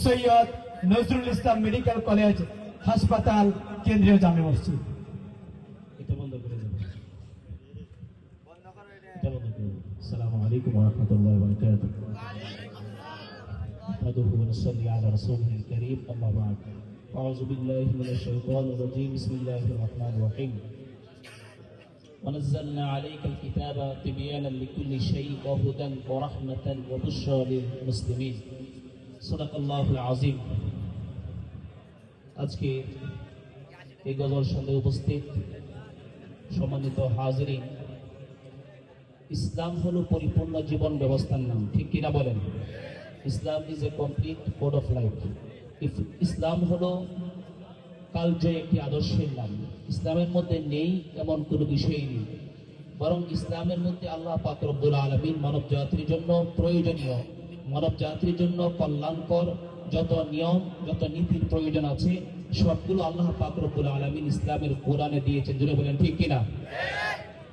Syed Nazrul Islam medical college হাসপাতাল কেন্দ্রীয় জামে মসজিদ। এটা বন্ধ করে দেব, এটা বন্ধ করে দেব। আসসালামু আলাইকুম ওয়া রাহমাতুল্লাহি ওয়া বারাকাতুহু। نحمده ونصلي على رسوله الكريم أما بعد أعوذ بالله من الشيطان الرجيم بسم الله الرحمن الرحيم ونزلنا عليك الكتاب تبيانا لكل شيء وهدى ورحمة وبشرى للمسلمين صدق الله العظيم। আজকে এই গজল সন্ধ্যায় উপস্থিত সম্মানিত হাজিরিন, ইসলাম হলো পরিপূর্ণ জীবন ব্যবস্থার নাম, ঠিক কিনা বলেন? Islam is a complete code of life. ইসলাম হলো কালজয়ী একটি আদর্শের নাম। ইসলামের মধ্যে নেই এমন কোনো বিষয় নেই, বরং ইসলামের মধ্যে আল্লাহ পাক রব্বুল আলামিন মানব জাতির জন্য প্রয়োজনীয়, মানব জাতির জন্য কল্যাণকর যত নিয়ম যত নীতির প্রয়োজন আছে সবগুলো আল্লাহ পাক রব্বুল আলামিন ইসলামের কোরআনে দিয়েছেন। জুড়ে বলেন ঠিক কিনা?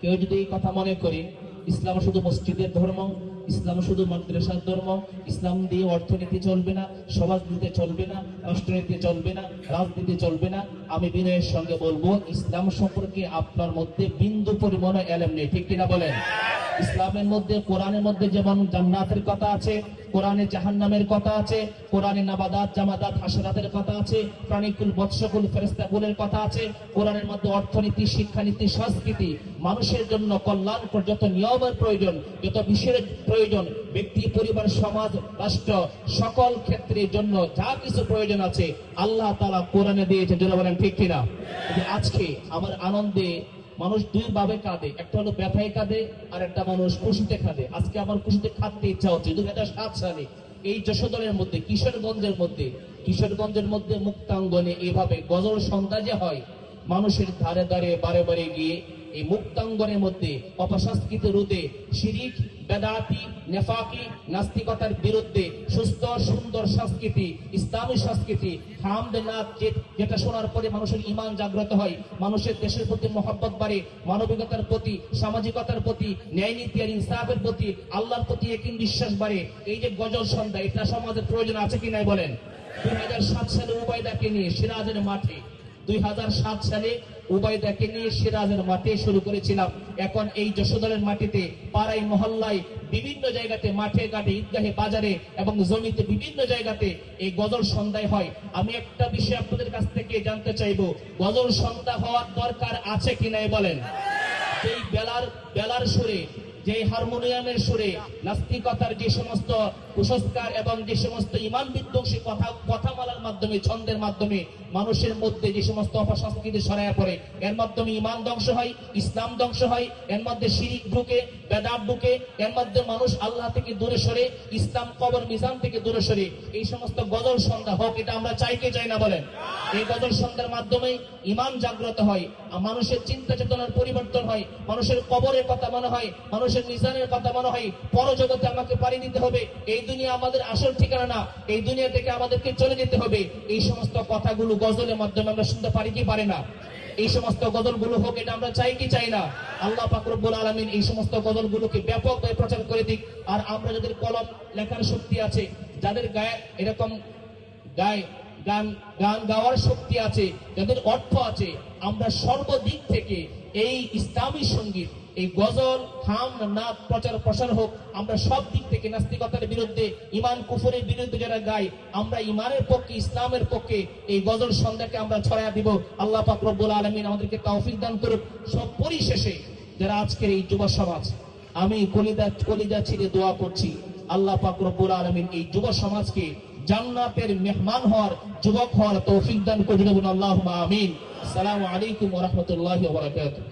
কেউ যদি এই কথা মনে করে ইসলাম শুধু মসজিদের ধর্ম, ইসলাম শুধু মাদ্রাসার ধর্ম, ইসলাম দিয়ে অর্থনীতি চলবে না, সমাজনীতি চলবে না, রাষ্ট্রনীতি চলবে না, রাজনীতি চলবে না, আমি বিনয়ের সঙ্গে বলবো ইসলাম সম্পর্কে আপনার মধ্যে বিন্দু পরিমাণ এলেম নেই, ঠিক কিনা বলেন? ইসলামের মধ্যে কোরআনের মধ্যে যেমন জান্নাতের কথা আছে, কোরআনে জাহান্নামের কথা আছে, কোরআনে নাবাদাত জামাদাত হাসরাতের কথা আছে, প্রাণীকুল বৎসকুল ফেরেশতাকুলের কথা আছে, কোরআনের মধ্যে অর্থনীতি শিক্ষানীতি সংস্কৃতি মানুষের জন্য কল্যাণকর যত নিয়মের প্রয়োজন, যত বিষয়ের প্রয়োজন, ব্যক্তি পরিবার সমাজ রাষ্ট্র সকল ক্ষেত্রের জন্য যা কিছু প্রয়োজন আছে আল্লাহ তাআলা কোরআনে দিয়েছে। যারা বলেন ঠিক কিনা? আজকে আমার আনন্দে মানুষ দুই ভাবে কাঁদে, একটা হলো ব্যথায় কাঁদে আর একটা মানুষ খুশিতে কাঁদে। আজকে আমার খুশিতে কাঁদতে ইচ্ছা হচ্ছে। 2007 সালে এই যশোদলের মধ্যে কিশোরগঞ্জের মধ্যে মুক্তাঙ্গনে এইভাবে গজল সন্ধ্যা যে হয়, মানুষের ধারে ধারে বারে বারে গিয়ে এই মুক্তাঙ্গনের মধ্যে অপসংস্কৃতি রোধে শিরিক বেদাতি নেফাকি নাস্তিকতার বিরুদ্ধে সুস্থ সুন্দর সংস্কৃতি ইসলামী সংস্কৃতি হামদনাথ যেটা শোনার পরে মানুষের ঈমান জাগ্রত হয়, মানুষের দেশের প্রতি মহব্বত বাড়ে, মানবিকতার প্রতি সামাজিকতার প্রতি ন্যায় নীতি আর ইনসাফের প্রতি আল্লাহর প্রতি একই বিশ্বাস বাড়ে। এই যে গজল সন্ধ্যা, এটা সমাজের প্রয়োজন আছে কি নাই বলেন? 2007 সালে উবাইদাকে নিয়ে সিরাজের মাঠে 2007 সালে উবাইদাকে নিয়ে সিরাজের মাঠে শুরু করেছিলাম। এখন এই যশোদলের মাটিতে পাড়ায় মহল্লায় বিভিন্ন জায়গাতে মাঠে ঘাটে ঈদগাহে বাজারে এবং জমিতে বিভিন্ন জায়গাতে এই গজল সন্ধ্যায় হয়। আমি একটা বিষয় আপনাদের কাছ থেকে জানতে চাইবো, গজল সন্ধ্যা হওয়ার দরকার আছে কি নাই বলেন? এই বেলার সুরে, যে হারমোনিয়ামের সুরে নাস্তিকতার যে সমস্ত কুসংস্কার এবং যে সমস্ত ঈমান বিধ্বংসী কথামালার মাধ্যমে ছন্দের মাধ্যমে মানুষের মধ্যে যে সমস্ত অপসংস্কৃতি ছড়ায় পড়ে, এর মাধ্যমে ঈমান ধ্বংস হয়, ইসলাম ধ্বংস হয়, এর মধ্যে শিরিক ঢুকে, বেদাত ঢুকে, এর মধ্যে মানুষ আল্লাহ থেকে দূরে সরে, ইসলাম কবর মিজান থেকে দূরে সরে। এই সমস্ত গজল সন্ধ্যা হোক, এটা আমরা চাই কি চাই না বলেন? এই গজল সন্ধ্যার মাধ্যমে ঈমান জাগ্রত হয়, মানুষের চিন্তা চেতনার পরিবর্তন হয়, মানুষের কবরের কথা মনে হয়, মানুষের মিজানের কথা মনে হয়, পরজগতে আমাকে পাড়ি দিতে হবে, এই দুনিয়া আমাদের আসল ঠিকানা না, এই দুনিয়া থেকে আমাদেরকে চলে যেতে হবে। এই সমস্ত কথাগুলো গজলের মাধ্যমে আমরা শুনতে পারি কি পারি না? এই সমস্ত গজলগুলো হোক, এটা আমরা চাই কি চাই না? আল্লাহ পাক রব্বুল আলামিন এই সমস্ত গজলগুলোকে ব্যাপকভাবে প্রচার করে দিক। আর আমরা যাদের কলম লেখার শক্তি আছে, যাদের গায়ে এরকম গান গাওয়ার শক্তি আছে, যাদের অর্থ আছে, আমরা সর্বদিক থেকে এই ইসলামী সঙ্গীত, এই গজল হাম নাচ প্রচার প্রসার হোক, আমরা সব দিক থেকে নাস্তিকতার বিরুদ্ধে ঈমান কুফরের বিরুদ্ধে যারা গাই, আমরা ঈমানের পক্ষে ইসলামের পক্ষে এই গজল সন্ধ্যাকে আমরা ছড়ায়া দিব। আল্লাহ পাক রব্বুল আলামিন আমাদেরকে তৌফিক দান করুক। সব পরিশেষে যারা আজকের এই যুব সমাজ, আমি কলিজা ছিঁড়ে দোয়া করছি আল্লাহ পাক রব্বুল আলামিন এই যুব সমাজকে জান্নাতের মেহমান হওয়ার, যুবক হওয়ার তৌফিক দান করুন। আল্লাহুম্মা আমিন। আসসালামু আলাইকুম ওয়া রাহমাতুল্লাহি ওয়া বারাকাতুহু।